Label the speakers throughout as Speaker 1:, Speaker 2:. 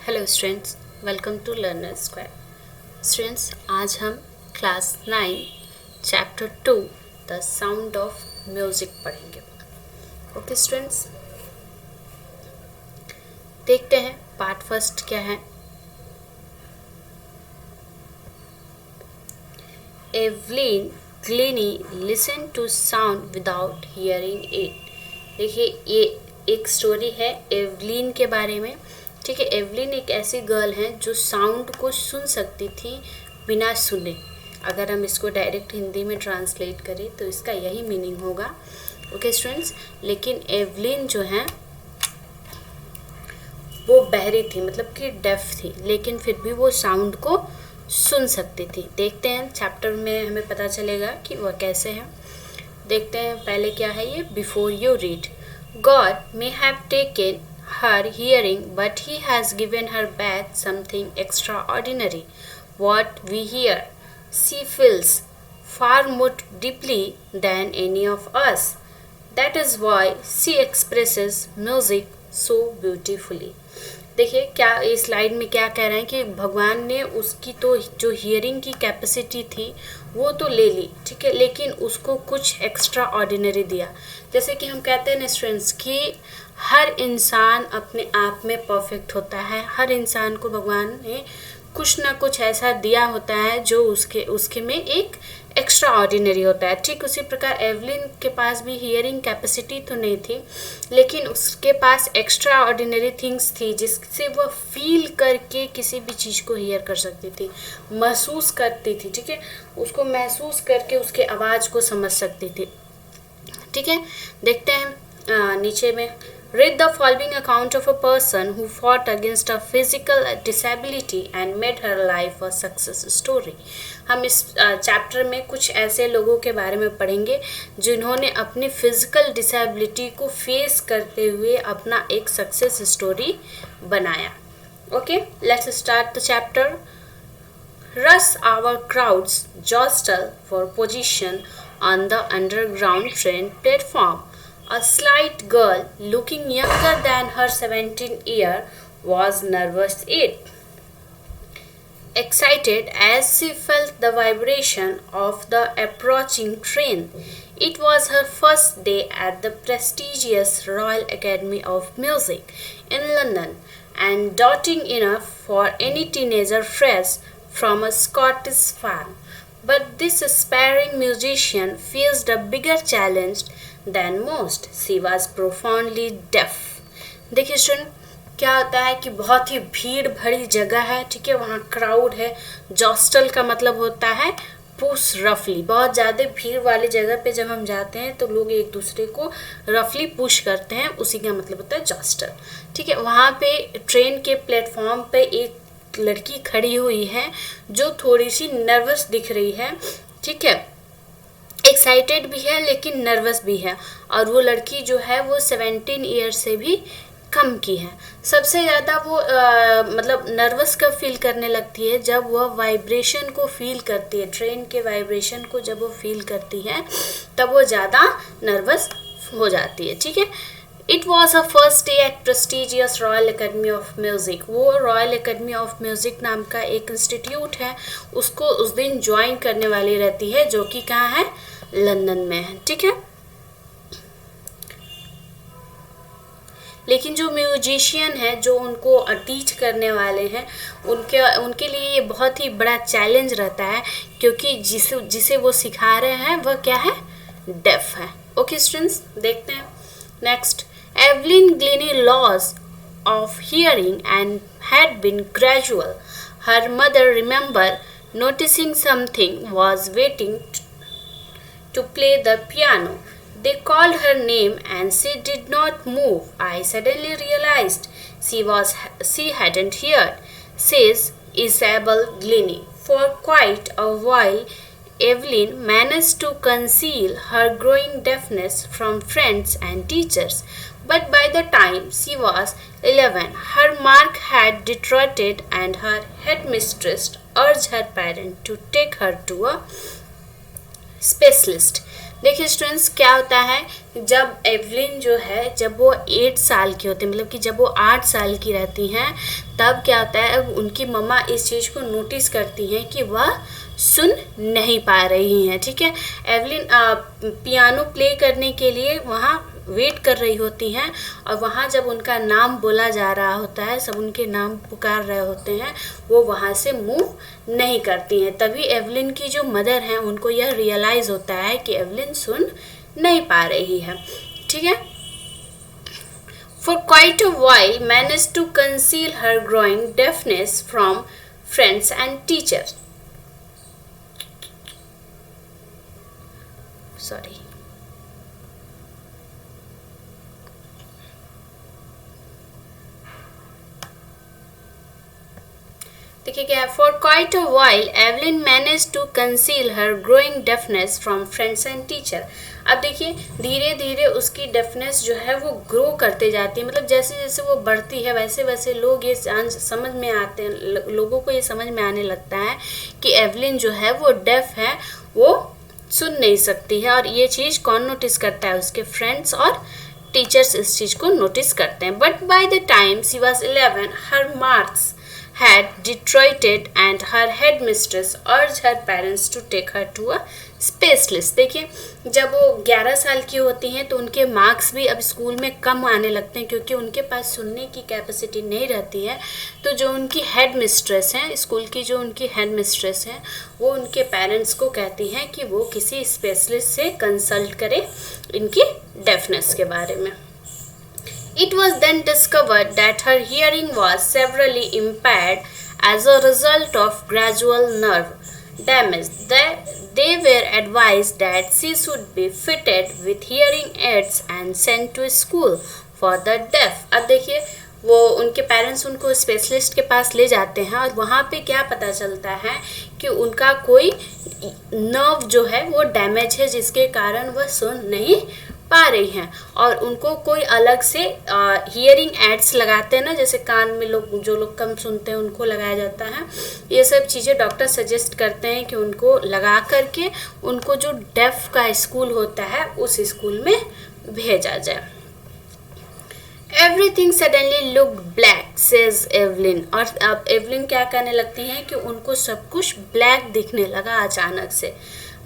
Speaker 1: Hello students, welcome to Learner Square. Students, आज हम class 9 chapter 2 The Sound of Music पढ़ेंगे। Okay students, देखते हैं पार्ट फर्स्ट क्या है। Evelyn Glennie listen to sound without hearing it. देखिए, ये एक स्टोरी है एवलिन के बारे में। ठीक है, एवलिन एक ऐसी गर्ल है जो साउंड को सुन सकती थी बिना सुने। अगर हम इसको डायरेक्ट हिंदी में ट्रांसलेट करें तो इसका यही मीनिंग होगा। ओके स्टूडेंट्स, लेकिन एवलिन जो है वो बहरी थी, मतलब कि डेफ थी, लेकिन फिर भी वो साउंड को सुन सकती थी। देखते हैं चैप्टर में हमें पता चलेगा कि वह कैसे है। देखते हैं पहले क्या है ये। Before you read, God may have taken her hearing, but he has given her back something extraordinary. What we hear, she feels far more deeply than any of us. That is why she expresses music so beautifully. देखिए क्या इस slide में क्या कह रहे हैं कि भगवान ने उसकी तो जो हियरिंग की कैपेसिटी थी वो तो ले ली, ठीक है, लेकिन उसको कुछ एक्स्ट्रा ऑर्डिनरी दिया। जैसे कि हम कहते हैं ना स्टूडेंट्स कि हर इंसान अपने आप में परफेक्ट होता है। हर इंसान को भगवान ने कुछ ना कुछ ऐसा दिया होता है जो उसके में एक एक्स्ट्रा ऑर्डिनरी होता है। ठीक उसी प्रकार एवलिन के पास भी हियरिंग कैपेसिटी तो नहीं थी, लेकिन उसके पास एक्स्ट्रा ऑर्डिनरी थिंग्स थी जिससे वह फील करके किसी भी चीज़ को हियर कर सकती थी, महसूस करती थी। ठीक है, उसको महसूस करके उसके आवाज़ को समझ सकती थी। ठीक है, देखते हैं नीचे में। Read the following account of a person who fought against a physical disability and made her life a success story. हम इस चैप्टर में कुछ ऐसे लोगों के बारे में पढ़ेंगे जिन्होंने अपनी फिजिकल डिसेबिलिटी को फेस करते हुए अपना एक सक्सेस स्टोरी बनाया। Okay, let's start the chapter. Rush hour crowds jostle for position on the underground train platform. A slight girl, looking younger than her 17-year, was nervous yet excited as she felt the vibration of the approaching train. It was her first day at the prestigious Royal Academy of Music in London, and daunting enough for any teenager fresh from a Scottish farm. But this aspiring musician faced a bigger challenge than most. She was profoundly deaf. देखिए student, क्या होता है कि बहुत ही भीड़ भरी जगह है, ठीक है, वहाँ क्राउड है। जॉस्टल का मतलब होता है पुश रफली। बहुत ज़्यादा भीड़ वाली जगह पे जब हम जाते हैं तो लोग एक दूसरे को रफली पुश करते हैं, उसी का मतलब होता है जॉस्टल। ठीक है, वहाँ पे ट्रेन के प्लेटफॉर्म पे एक लड़की खड़ी हुई है जो थोड़ी सी नर्वस दिख रही है। ठीक है, एक्साइटेड भी है लेकिन नर्वस भी है, और वो लड़की जो है वो 17 ईयर से भी कम की है। सबसे ज़्यादा वो मतलब नर्वस कब फील करने लगती है, जब वह वाइब्रेशन को फील करती है, ट्रेन के वाइब्रेशन को जब वो फील करती है तब वो ज़्यादा नर्वस हो जाती है। ठीक है, it was a first day at prestigious royal academy of music. वो रॉयल एकेडमी ऑफ म्यूज़िक नाम का एक इंस्टीट्यूट है, उसको उस दिन ज्वाइन करने वाली रहती है, जो कि कहाँ है, लंदन में है। ठीक है, लेकिन जो म्यूजिशियन है जो उनको टीच करने वाले हैं उनके लिए ये बहुत ही बड़ा चैलेंज रहता है, क्योंकि जिसे वो सिखा रहे हैं वह क्या है, डेफ है। ओके स्टूडेंट्स, देखते हैं next. Evelyn Glennie loss of hearing and had been gradual. Her mother remembered noticing something was waiting to play the piano. They called her name and she did not move. I suddenly realized she hadn't heard, says Isabel Glynny. For quite a while, Evelyn managed to conceal her growing deafness from friends and teachers. But by the time she was 11, her mark had deteriorated and her headmistress urged her parents to take her to a specialist. देखिए students, क्या होता है जब Evelyn जो है, जब वो 8 साल की होती है, मतलब कि जब वो 8 साल की रहती हैं, तब क्या होता है, अब उनकी मम्मा इस चीज़ को नोटिस करती हैं कि वह सुन नहीं पा रही हैं। ठीक है, एवलिन पियानो प्ले करने के लिए वहाँ वेट कर रही होती हैं, और वहाँ जब उनका नाम बोला जा रहा होता है, सब उनके नाम पुकार रहे होते हैं, वो वहाँ से मूव नहीं करती हैं। तभी एवलिन की जो मदर हैं उनको यह रियलाइज़ होता है कि एवलिन सुन नहीं पा रही है। ठीक है, for quite a while managed to conceal her growing deafness from friends and teachers. Sorry. देखिए क्या है, for quite a while Evelyn managed to conceal her growing deafness from friends and teacher. अब देखिए धीरे धीरे उसकी डेफनेस जो है वो ग्रो करते जाती है, मतलब जैसे जैसे वो बढ़ती है वैसे वैसे लोग ये समझ में आते हैं, लोगों को ये समझ में आने लगता है कि एवलिन जो है वो डेफ है, वो सुन नहीं सकती है। और ये चीज़ कौन नोटिस करता है, उसके फ्रेंड्स और टीचर्स इस चीज़ को नोटिस करते हैं। But by the time she was 11 her marks had deteriorated and her headmistress urged her parents to take her to a specialist. देखिए जब वो 11 साल की होती हैं तो उनके मार्क्स भी अब स्कूल में कम आने लगते हैं, क्योंकि उनके पास सुनने की कैपेसिटी नहीं रहती है। तो जो उनकी हेड मिस्ट्रेस हैं, स्कूल की जो उनकी हेड मिस्ट्रेस हैं, वो उनके पेरेंट्स को कहती हैं कि वो किसी स्पेशलिस्ट से कंसल्ट करें इनकी डेफनेस के बारे में। It was then discovered that her hearing was severely impaired as a result of gradual nerve damage. They were advised that she should be fitted with hearing aids and sent to school for the deaf. अब देखिए वो उनके parents उनको specialist के पास ले जाते हैं, और वहाँ पे क्या पता चलता है कि उनका कोई नर्व जो है वो डैमेज है, जिसके कारण वह सुन नहीं पा रही हैं, और उनको कोई अलग से हियरिंग एड्स लगाते हैं ना, जैसे कान में लोग जो लोग कम सुनते हैं उनको लगाया जाता है। ये सब चीज़ें डॉक्टर सजेस्ट करते हैं कि उनको लगा करके उनको जो डेफ का स्कूल होता है उस स्कूल में भेजा जाए। Everything suddenly looked black, says Evelyn. और अब एवलिन क्या कहने लगती हैं कि उनको सब कुछ ब्लैक दिखने लगा अचानक से।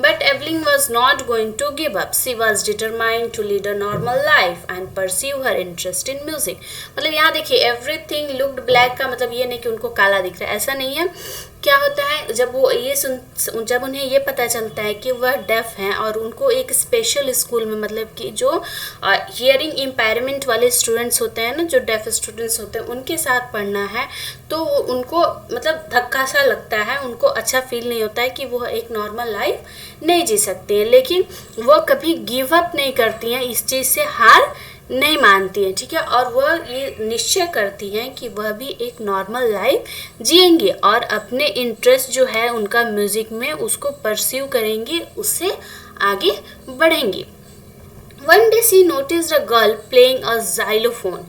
Speaker 1: But Evelyn was not going to give up. She was determined to lead a normal life and pursue her interest in music. मतलब यहाँ देखिए everything looked black का मतलब ये नहीं कि उनको काला दिख रहा है, ऐसा नहीं है। क्या होता है जब वो ये जब उन्हें ये पता चलता है कि वह डेफ हैं और उनको एक स्पेशल स्कूल में, मतलब कि जो हियरिंग इम्पेयरमेंट वाले स्टूडेंट्स होते हैं ना, जो डेफ स्टूडेंट्स होते हैं, उनके साथ पढ़ना है, तो उनको मतलब धक्का सा लगता है, उनको अच्छा फील नहीं होता है कि वो एक नॉर्मल लाइफ नहीं जी सकती हैं। लेकिन वो कभी गिव अप नहीं करती हैं, इस चीज़ से हार नहीं मानती हैं। ठीक है, और वह ये निश्चय करती हैं कि वह भी एक नॉर्मल लाइफ जिएंगी और अपने इंटरेस्ट जो है उनका म्यूज़िक में उसको परस्यू करेंगी, उससे आगे बढ़ेंगी। One day she noticed a girl playing a xylophone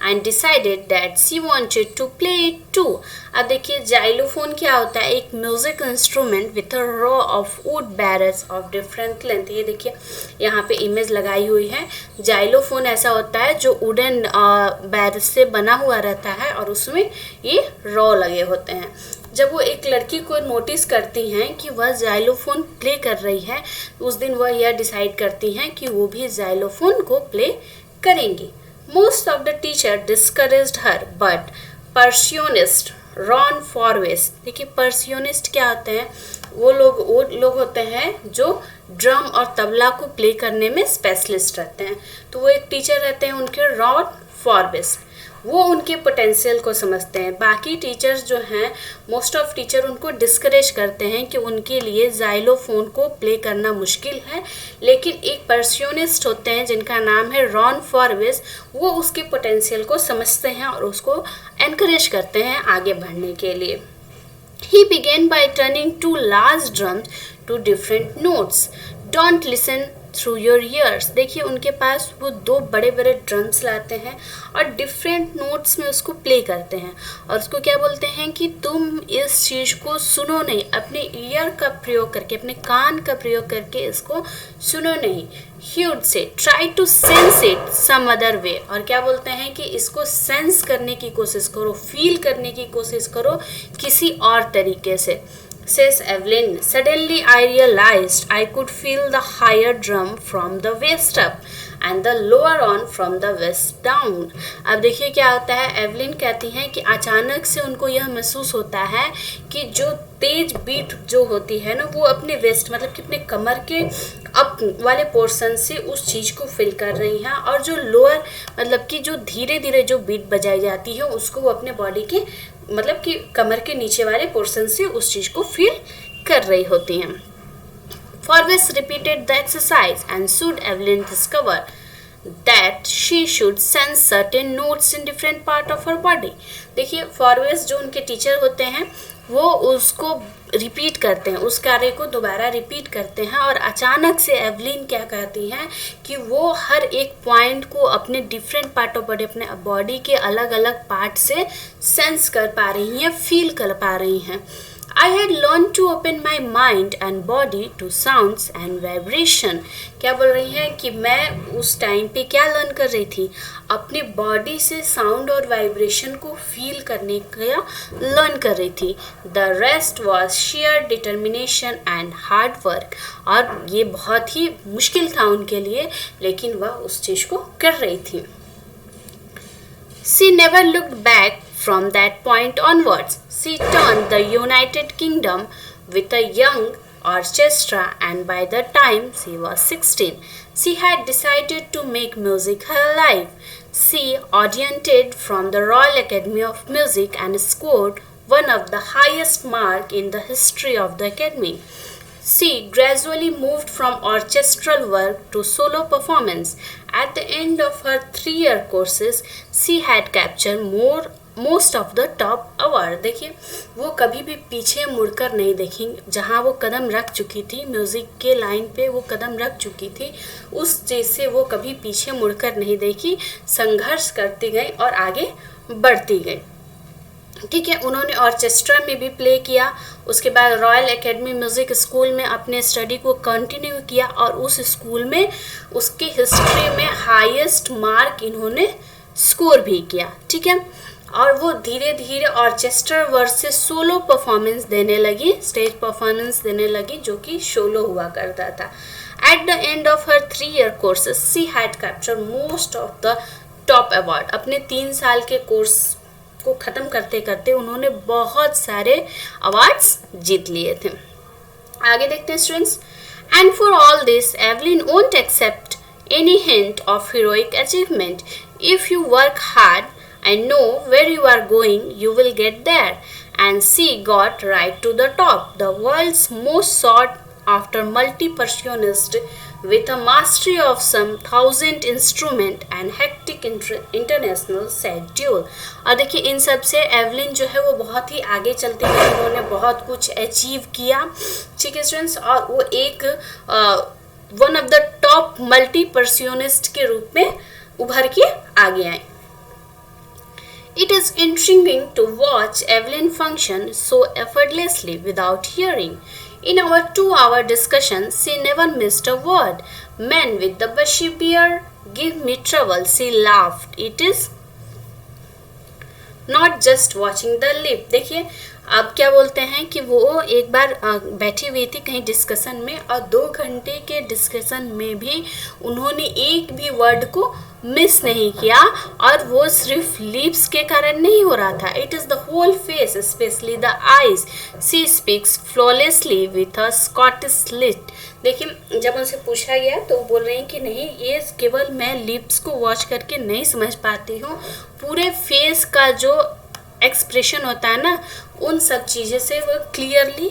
Speaker 1: and decided that she wanted to play it too. अब देखिए xylophone क्या होता है, एक music instrument with a row of wood barrels of different length. ये देखिए यहाँ पे इमेज लगाई हुई है। xylophone ऐसा होता है जो वुडन बैरल से बना हुआ रहता है और उसमें ये रो लगे होते हैं। जब वो एक लड़की को नोटिस करती हैं कि वह xylophone प्ले कर रही है, उस दिन वह यह डिसाइड करती हैं कि वो भी xylophone को प्ले करेंगी। Most of the teacher discouraged her but percussionist Ron Forbes. देखिए परस्यूनिस्ट क्या होते हैं, वो लोग होते हैं जो ड्रम और तबला को प्ले करने में स्पेशलिस्ट रहते हैं। तो वो एक टीचर रहते हैं उनके रॉन फॉरवेस्ट, वो उनके पोटेंशियल को समझते हैं। बाकी टीचर्स जो हैं, मोस्ट ऑफ टीचर उनको डिस्करेज करते हैं कि उनके लिए xylophone को प्ले करना मुश्किल है। लेकिन एक परस्यूनिस्ट होते हैं जिनका नाम है रॉन फॉरवेस्ट, वो उसके पोटेंशियल को समझते हैं और उसको एनकरेज करते हैं आगे बढ़ने के लिए। He began by turning two large drums to different notes. Don't listen through your years. देखिए उनके पास वो 2 बड़े बड़े ड्रम्स लाते हैं और डिफरेंट नोट्स में उसको प्ले करते हैं और उसको क्या बोलते हैं कि तुम इस चीज़ को सुनो नहीं, अपने ईयर का प्रयोग करके, अपने कान का प्रयोग करके इसको सुनो नहीं। He would say try to sense it some other way। और क्या बोलते हैं कि इसको सेंस करने की कोशिश करो, फील करने की कोशिश करो किसी और तरीके से। Says Evelyn, suddenly I realized I could feel the higher drum from the waist up and the lower one from the waist down। अब देखिए क्या होता है, एवलिन कहती हैं कि अचानक से उनको यह महसूस होता है कि जो तेज बीट जो होती है ना वो अपने वेस्ट मतलब कि अपने कमर के अप वाले पोर्शन से उस चीज़ को फील कर रही हैं और जो लोअर मतलब कि जो धीरे धीरे जो बीट बजाई जाती है उसको वो अपने बॉडी के मतलब कि कमर के नीचे वाले पोर्शन से उस चीज़ को फील कर रही होती हैं। Forbes repeated the exercise and soon Evelyn discovered that she should sense certain notes in different part of her body। देखिए फॉरवेस जो उनके टीचर होते हैं वो उसको रिपीट करते हैं, उस कार्य को दोबारा रिपीट करते हैं और अचानक से एवलिन क्या कहती हैं कि वो हर एक पॉइंट को अपने डिफरेंट पार्ट ऑफ बॉडी, अपने बॉडी के अलग अलग पार्ट से सेंस कर पा रही हैं, फील कर पा रही हैं। I had learned to open my mind and body to sounds and vibration। क्या बोल रही हैं कि मैं उस टाइम पे क्या लर्न कर रही थी, अपनी बॉडी से साउंड और वाइब्रेशन को फील करने का लर्न कर रही थी। The rest was sheer determination and hard work। और ये बहुत ही मुश्किल था उनके लिए लेकिन वह उस चीज़ को कर रही थी। She never looked back from that point onwards। She turned the United Kingdom with a young orchestra and by the time she was 16, she had decided to make music her life। She auditioned from the Royal Academy of Music and scored one of the highest marks in the history of the Academy। She gradually moved from orchestral work to solo performance। At the end of her 3-year courses, she had captured most of the top award। देखिए वो कभी भी पीछे मुड़कर नहीं देखेंगी, जहाँ वो कदम रख चुकी थी म्यूज़िक के लाइन पे वो कदम रख चुकी थी उस चीज़ से वो कभी पीछे मुड़कर नहीं देखी, संघर्ष करती गई और आगे बढ़ती गई। ठीक है, उन्होंने ऑर्केस्ट्रा में भी प्ले किया, उसके बाद रॉयल एकेडमी म्यूज़िक स्कूल में अपने स्टडी को कंटिन्यू किया और उस स्कूल में उसके हिस्ट्री में हाईएस्ट मार्क इन्होंने स्कोर भी किया। ठीक है, और वो धीरे धीरे ऑर्केस्ट्रा वर्क से सोलो परफॉर्मेंस देने लगी, स्टेज परफॉर्मेंस देने लगी जो कि सोलो हुआ करता था। At the end of her 3-year courses she had capture most of the top award. अपने 3 साल के कोर्स को ख़त्म करते करते उन्होंने बहुत सारे अवार्ड्स जीत लिए थे। आगे देखते हैं students. And for all this Evelyn won't accept any hint of heroic achievement. If you work hard and know where you are going, you will get there। And she got right to the top, the world's most sought after multi-percussionist with a mastery of some 1000 instrument and hectic international schedule। और देखिए इन सब से Evelyn जो है वो बहुत ही आगे चलती है, उन्होंने बहुत कुछ अचीव किया। ठीक है स्टूडेंट्स, और वो एक वन ऑफ द टॉप मल्टी-परक्यूशनिस्ट के रूप में उभर के आगे आई। It is intriguing to watch Evelyn function so effortlessly without hearing। In our 2-hour discussion, she never missed a word। Men with the bushy beard give me trouble, she laughed। It is not just watching the lip। देखिए अब क्या बोलते हैं कि वो एक बार बैठी हुई थी कहीं डिस्कशन में और 2 घंटे के डिस्कशन में भी उन्होंने एक भी वर्ड को मिस नहीं किया और वो सिर्फ लिप्स के कारण नहीं हो रहा था, it is the whole face specially the eyes. She speaks flawlessly with a Scottish lilt. देखिए जब उनसे पूछा गया तो वो बोल रही हैं कि नहीं, ये केवल मैं लिप्स को वॉच करके नहीं समझ पाती हूँ, पूरे फेस का जो एक्सप्रेशन होता है ना उन सब चीज़ें से वो क्लियरली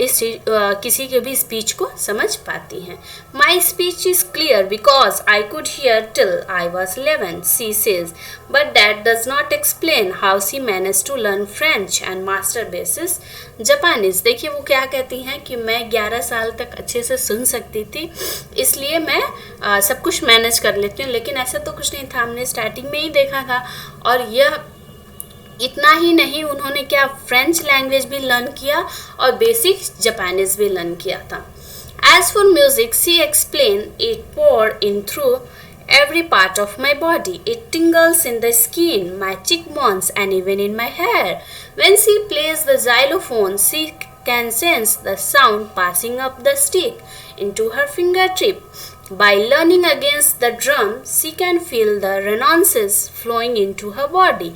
Speaker 1: किसी के भी स्पीच को समझ पाती हैं। My speech is clear because I could hear till I was 11, she says, but that does not explain how she manage to learn French and master basic Japanese. देखिए वो क्या कहती हैं कि मैं 11 साल तक अच्छे से सुन सकती थी, इसलिए मैं सब कुछ मैनेज कर लेती हूँ। लेकिन ऐसा तो कुछ नहीं था, हमने स्टार्टिंग में ही देखा था। और यह इतना ही नहीं, उन्होंने क्या फ्रेंच लैंग्वेज भी लर्न किया और बेसिक जापानीज भी लर्न किया था। As for music, she explain it pour in through every part of my body. It tingles in the skin, my cheekbones, and even in my hair. When she plays the xylophone, she can sense the sound passing up the stick into her fingertip. By leaning against the drum, she can feel the resonances flowing into her body.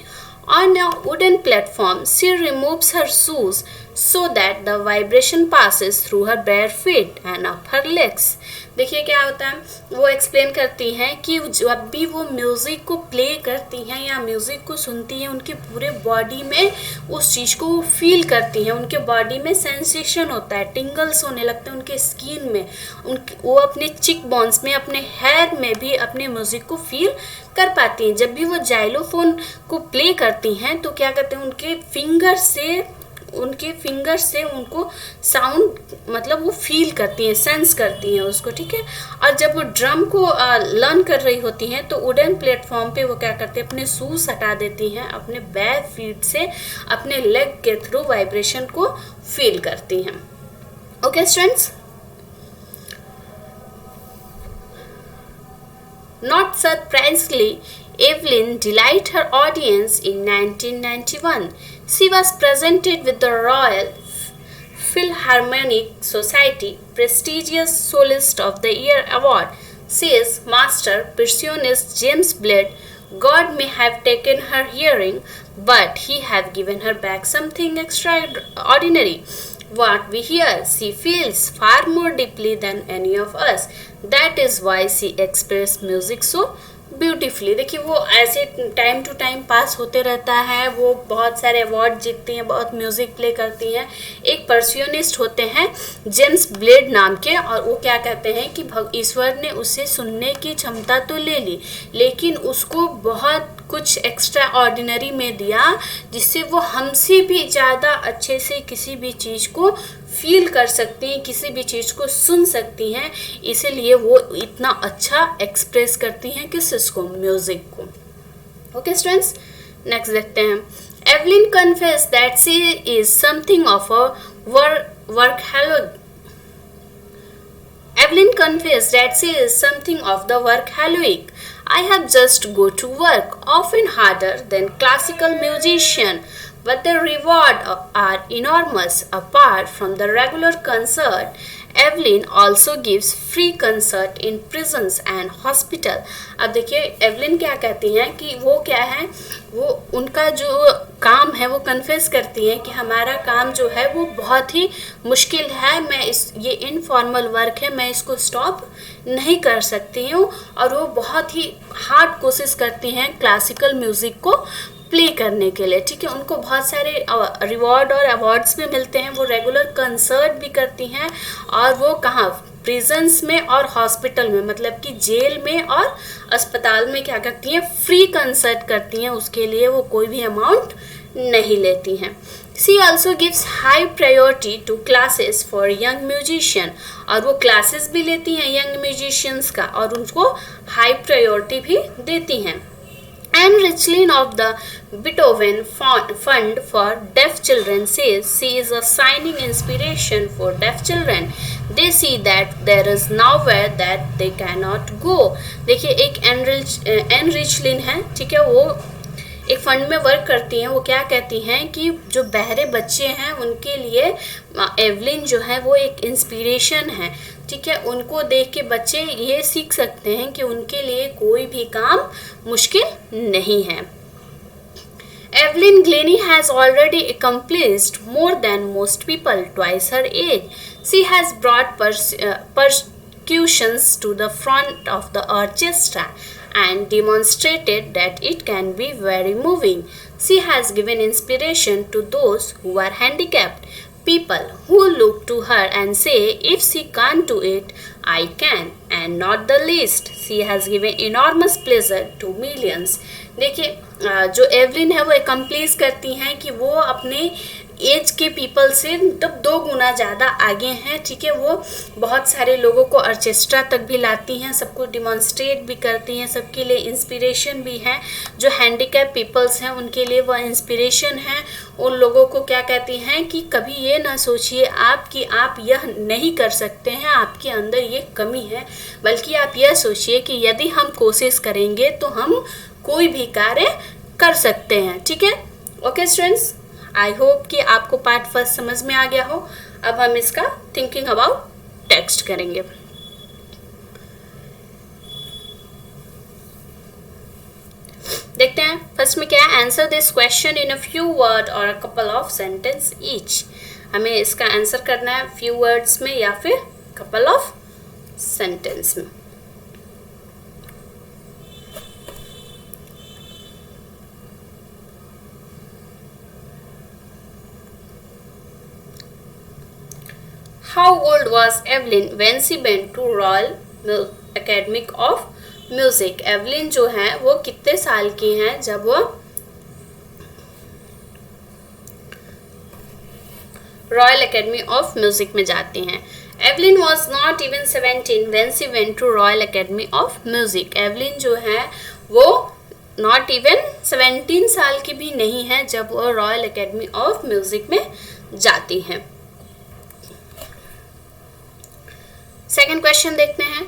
Speaker 1: On a wooden platform, she removes her shoes so that the vibration passes through her bare feet and up her legs. देखिए क्या होता है, वो explain करती हैं कि जब भी वो म्यूज़िक को प्ले करती हैं या म्यूज़िक को सुनती हैं, उनके पूरे बॉडी में उस चीज़ को वो फील करती हैं। उनके बॉडी में सेंसेशन होता है, टिंगल्स होने लगते हैं उनके स्किन में, वो अपने चिक बोन्स में, अपने हेयर में भी अपने म्यूज़िक को फील कर पाती हैं। जब भी वो जाइलोफोन को प्ले करती हैं तो क्या करते हैं, उनके फिंगर से उनको साउंड मतलब वो फील करती हैं, सेंस करती हैं उसको, ठीक है। और जब वो ड्रम को लर्न कर रही होती हैं तो वुडन प्लेटफॉर्म पे वो क्या करते हैं, अपने शूज हटा देती हैं, अपने बैर फीट से अपने लेग के थ्रू वाइब्रेशन को फील करती हैं। Okay students, not surprisingly, Evelyn delighted her audience in 1991. She was presented with the Royal Philharmonic Society prestigious Soloist of the Year award. Says master percussionist James Blade, God may have taken her hearing, but he have given her back something extraordinary. What we hear, she feels far more deeply than any of us. That is why she expresses music so beautifully. देखिए वो ऐसे time to time pass होते रहता है, वो बहुत सारे award जीतती हैं, बहुत म्यूज़िक प्ले करती हैं। एक परक्यूशनिस्ट होते हैं जेम्स ब्लेड नाम के, और वो क्या कहते हैं कि ईश्वर ने उसे सुनने की क्षमता तो ले ली, लेकिन उसको बहुत कुछ एक्स्ट्रा ऑर्डिनरी में दिया, जिससे वो हमसे भी ज़्यादा अच्छे से किसी भी चीज़ को फील कर सकती हैं, किसी भी चीज़ को सुन सकती हैं। इसीलिए वो इतना अच्छा एक्सप्रेस करती हैं किसको, म्यूज़िक को। ओके स्टूडेंट्स, नेक्स्ट देखते हैं। Evelyn confess that she is something of a workaholic. Evelyn confessed that she is something of the workaholic. I have just go to work, often harder than classical musician, but the reward are enormous. Apart from the regular concert, Evelyn also gives free concert in prisons and hospital. अब देखिए Evelyn क्या कहती हैं कि वो क्या है, वो उनका जो काम है वो कन्फेस करती हैं कि हमारा काम जो है वो बहुत ही मुश्किल है, मैं ये इनफॉर्मल वर्क है, मैं इसको स्टॉप नहीं कर सकती हूँ। और वो बहुत ही हार्ड कोशिश करती हैं क्लासिकल म्यूज़िक को प्ले करने के लिए, ठीक है। उनको बहुत सारे रिवॉर्ड और अवार्ड्स भी मिलते हैं, वो रेगुलर कंसर्ट भी करती हैं, और वो कहाँ, प्रिजन्स में और हॉस्पिटल में, मतलब कि जेल में और अस्पताल में क्या करती हैं, फ्री कंसर्ट करती हैं, उसके लिए वो कोई भी अमाउंट नहीं लेती हैं। She also gives high priority to classes for young musician, और वो क्लासेस भी लेती हैं यंग म्यूजिशियंस का, और उनको हाई प्रायोरिटी भी देती हैं। Anne Richlin of the Beethoven Fund for Deaf Children says she is a shining inspiration for deaf children. They see that there is nowhere that they cannot go. देखिए एक N रिचलिन है, ठीक है, वो एक फंड में वर्क करती हैं। वो क्या कहती हैं कि जो बहरे बच्चे हैं उनके लिए एवलिन जो है वो एक इंस्पिरेशन है, ठीक है। उनको देख के बच्चे ये सीख सकते हैं कि उनके लिए कोई भी काम मुश्किल नहीं है। Evelyn Glennie has already accomplished more than most people, twice her age. She has brought percussions to the front of the orchestra and demonstrated that it can be very moving. She has given inspiration to those who are handicapped. people who look to her and say, if she can't do it, I can, and not the least, she has given enormous pleasure to millions. देखिए जो Evelyn है वो accomplish करती हैं कि वो अपने as के पीपल से तब 2 गुना ज़्यादा आगे हैं, ठीक है। वो बहुत सारे लोगों को ऑर्केस्ट्रा तक भी लाती हैं, सबको डिमॉन्स्ट्रेट भी करती हैं, सबके लिए इंस्पिरेशन भी है। जो हैंडीकैप पीपल्स हैं उनके लिए वो इंस्पिरेशन है। उन लोगों को क्या कहती हैं कि कभी ये ना सोचिए आप कि आप यह नहीं कर सकते हैं, आपके अंदर ये कमी है, बल्कि आप यह सोचिए कि यदि हम कोशिश करेंगे तो हम कोई भी कार्य कर सकते हैं, ठीक है। ओके स्टूडेंट्स, आई होप कि आपको पार्ट फर्स्ट समझ में आ गया हो। अब हम इसका थिंकिंग अबाउट टेक्स्ट करेंगे। देखते हैं फर्स्ट में क्या है। Answer this question in a few word और a couple of sentence each. हमें इसका आंसर करना है फ्यू वर्ड्स में या फिर कपल ऑफ सेंटेंस में। How old was Evelyn when she went to Royal Academy of Music? Evelyn जो है वो कितने साल की हैं जब वो रॉयल एकेडमी ऑफ म्यूजिक में जाती हैं? Evelyn was not even 17 when she went to royal academy of music. Evelyn जो है वो नॉट इवन 17 साल की भी नहीं है जब वो रॉयल एकेडमी ऑफ म्यूजिक में जाती हैं। सेकेंड क्वेश्चन देखते हैं।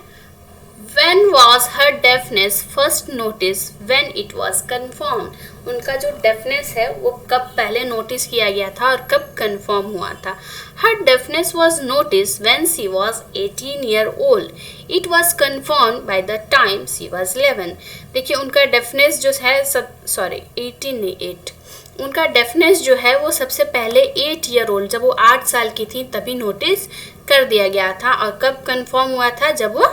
Speaker 1: When was her deafness first noticed? When it was confirmed? उनका जो deafness है वो कब पहले नोटिस किया गया था और कब कंफर्म हुआ था? Her deafness was noticed when she was 18 year old. It was confirmed by the time she was 11. देखिए उनका deafness जो है 18 नहीं 8, उनका डेफनेस जो है वो सबसे पहले 8 ईयर ओल्ड जब वो 8 साल की थी तभी नोटिस कर दिया गया था। और कब कंफर्म हुआ था? जब वो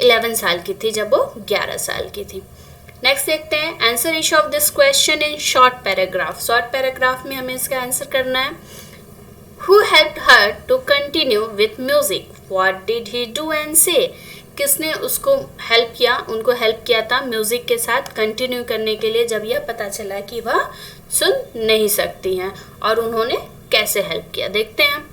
Speaker 1: 11 साल की थी, जब वो 11 साल की थी। नेक्स्ट देखते हैं। Answer each of this question in short paragraph. Short paragraph में हमें इसका आंसर करना है। Who helped her to continue with music? What did he do and say? किसने उसको हेल्प किया, उनको हेल्प किया था म्यूजिक के साथ कंटिन्यू करने के लिए जब यह पता चला कि वह सुन नहीं सकती हैं, और उन्होंने कैसे हेल्प किया देखते हैं।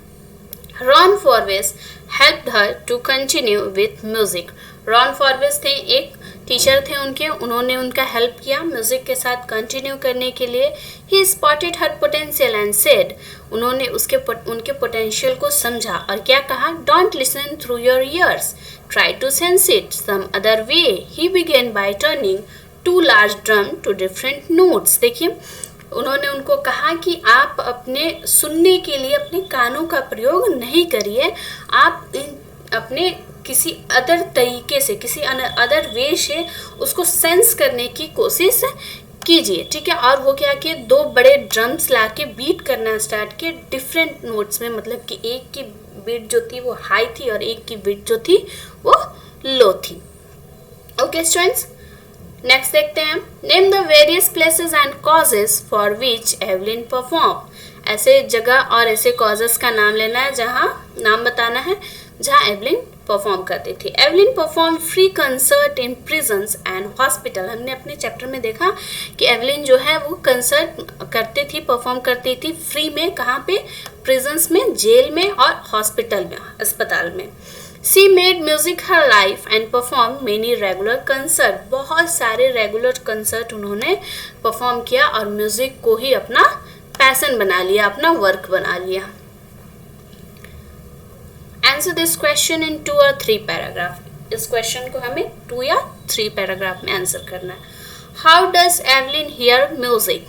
Speaker 1: Ron Forbes helped her to continue with music. Ron Forbes थे, एक टीचर थे उनके, उन्होंने उनका हेल्प किया म्यूजिक के साथ कंटिन्यू करने के लिए। He spotted her potential and said, उन्होंने उनके पोटेंशियल को समझा और क्या कहा? Don't listen through your ears, try to sense it some other way. He began by turning 2 large drum to different notes. देखिए उन्होंने उनको कहा कि आप अपने सुनने के लिए अपने कानों का प्रयोग नहीं करिए, आप अपने किसी अदर तरीके से, किसी अदर वे से उसको सेंस करने की कोशिश कीजिए, ठीक है। और वो क्या कि 2 बड़े ड्रम्स ला के बीट करना स्टार्ट किए डिफरेंट नोट्स में, मतलब कि एक की बीट जो थी वो हाई थी और एक की बीट जो थी वो लो थी। ओके स्टूडेंट्स, नेक्स्ट देखते हैं। Name the various places and causes for which Evelyn perform. ऐसे जगह और ऐसे कॉजेस का नाम लेना है, जहाँ नाम बताना है जहाँ एवलिन परफॉर्म करती थी। Evelyn perform free concert in prisons and hospital. हमने अपने चैप्टर में देखा कि एवलिन जो है वो कंसर्ट करती थी, परफॉर्म करती थी फ्री में। कहाँ पे? प्रिजन्स में, जेल में और हॉस्पिटल में, अस्पताल में। She made music her life and performed many regular concert. बहुत सारे रेगुलर कंसर्ट उन्होंने परफॉर्म किया और म्यूजिक को ही अपना पैशन बना लिया, अपना वर्क बना लिया। Answer this question in 2 or 3 paragraph. इस क्वेश्चन को हमें 2 या 3 पैराग्राफ में आंसर करना है। How does Evelyn here music?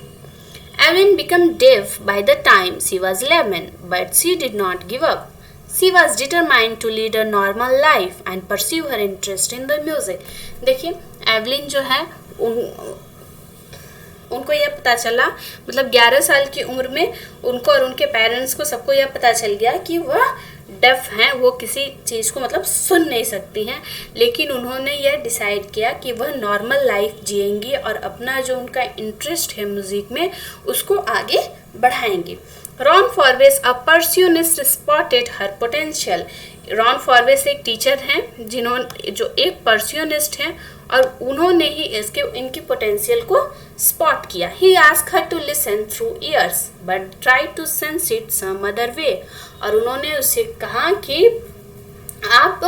Speaker 1: Evelyn become deaf by the time she was 11, but she did not give up. She was determined to lead a normal life and pursue her interest in the music. देखिए Evelyn जो है उनको यह पता चला, मतलब 11 साल की उम्र में उनको और उनके पेरेंट्स को सबको यह पता चल गया कि वह डेफ हैं, वो किसी चीज़ को मतलब सुन नहीं सकती हैं, लेकिन उन्होंने यह डिसाइड किया कि वह नॉर्मल लाइफ जिएंगी और अपना जो उनका इंटरेस्ट है म्यूज़िक में उसको आगे बढ़ाएंगी। रॉन फॉरवेस अ परक्यूनिस्ट स्पॉटेड हर पोटेंशियल। रॉन फॉरवेस एक टीचर हैं जिन्होंने जो एक परक्यूनिस्ट हैं और उन्होंने ही इनकी पोटेंशियल को स्पॉट किया। He asked her to listen through ears but try to sense it some other way. और उन्होंने उससे कहा कि आप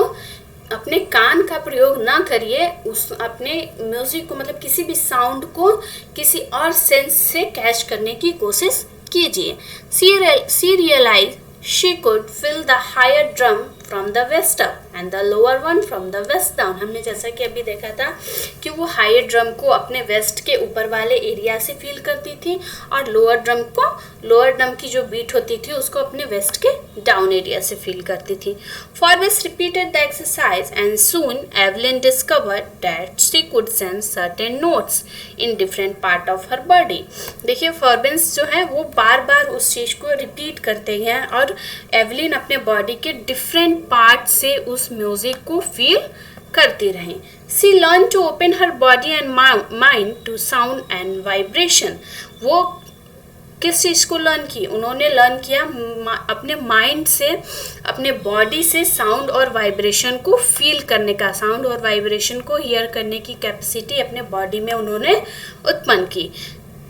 Speaker 1: अपने कान का प्रयोग ना करिए, उस अपने म्यूजिक को मतलब किसी भी साउंड को किसी और सेंस से कैच करने की कोशिश कीजिए। She realized she could feel the higher drum from the west up and the lower one from the west down। हमने जैसा कि अभी देखा था कि वो हायर ड्रम को अपने वेस्ट के ऊपर वाले एरिया से फील करती थी और लोअर ड्रम की जो बीट होती थी उसको अपने वेस्ट के डाउन एरिया से फील करती थी। Forbes repeated the exercise and soon Evelyn discovered that she could sense certain notes in different part of her body. देखिए फॉरवेस जो है वो बार बार उस चीज़ को रिपीट करते हैं और एवलिन अपने बॉडी के डिफरेंट पार्ट से उस म्यूजिक को फील करती रही। She learn to open her body and mind to sound and vibration. वो किस चीज़ को लर्न की? उन्होंने लर्न किया अपने माइंड से, अपने बॉडी से साउंड और वाइब्रेशन को फील करने का, साउंड और वाइब्रेशन को हियर करने की कैपेसिटी अपने बॉडी में उन्होंने उत्पन्न की।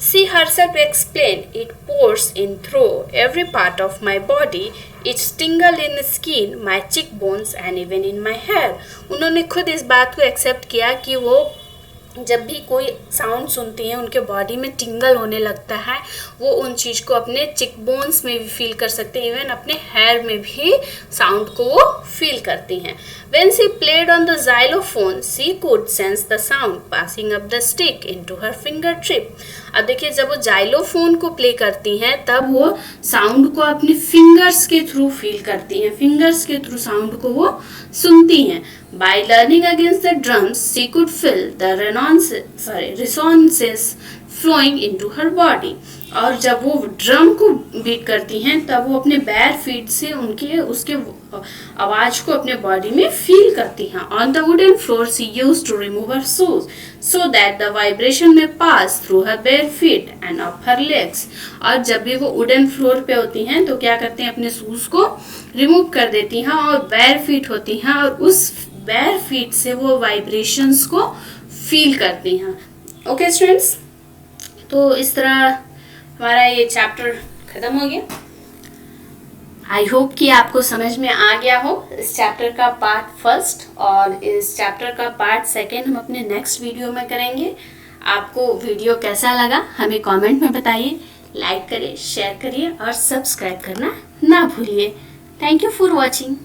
Speaker 1: She herself explained, it pours in through every part of my body, it tingle in skin, my cheekbones and even in my hair। उन्होंने खुद इस बात को एक्सेप्ट किया कि वो जब भी कोई साउंड सुनती हैं उनके बॉडी में टिंगल होने लगता है, वो उन चीज़ को अपने चिक बोन्स में भी फील कर सकते हैं, इवन अपने हेयर में भी साउंड को वो फील करती हैं। When she played on the xylophone, she could sense the sound passing up the stick into her fingertip। अब देखिए जब वो जाइलोफोन को प्ले करती हैं तब वो साउंड को अपने फिंगर्स के थ्रू फील करती हैं, फिंगर्स के थ्रू साउंड को वो सुनती हैं। By learning against the drums, she could feel the resonances flowing into her body। और जब वो ड्रम को बीट करती हैं तब वो अपने बैर फीट से उसके आवाज को अपने बॉडी में फील करती हैं। On the wooden floor she used to remove her shoes so that the vibration may pass through her bare feet and up her legs. और जब भी वो वुडन फ्लोर पे होती हैं तो क्या करते हैं, अपने शूज को रिमूव कर देती हैं और बेयर फीट होती हैं और उस बेयर फीट से वो वाइब्रेशंस को फील करती हैं। ओके स्टूडेंट्स, तो इस तरह हमारा ये चैप्टर खत्म हो गया। आई होप कि आपको समझ में आ गया हो इस चैप्टर का पार्ट फर्स्ट, और इस चैप्टर का पार्ट सेकेंड हम अपने नेक्स्ट वीडियो में करेंगे। आपको वीडियो कैसा लगा हमें कमेंट में बताइए, लाइक करिए, शेयर करिए और सब्सक्राइब करना ना भूलिए। Thank you for watching.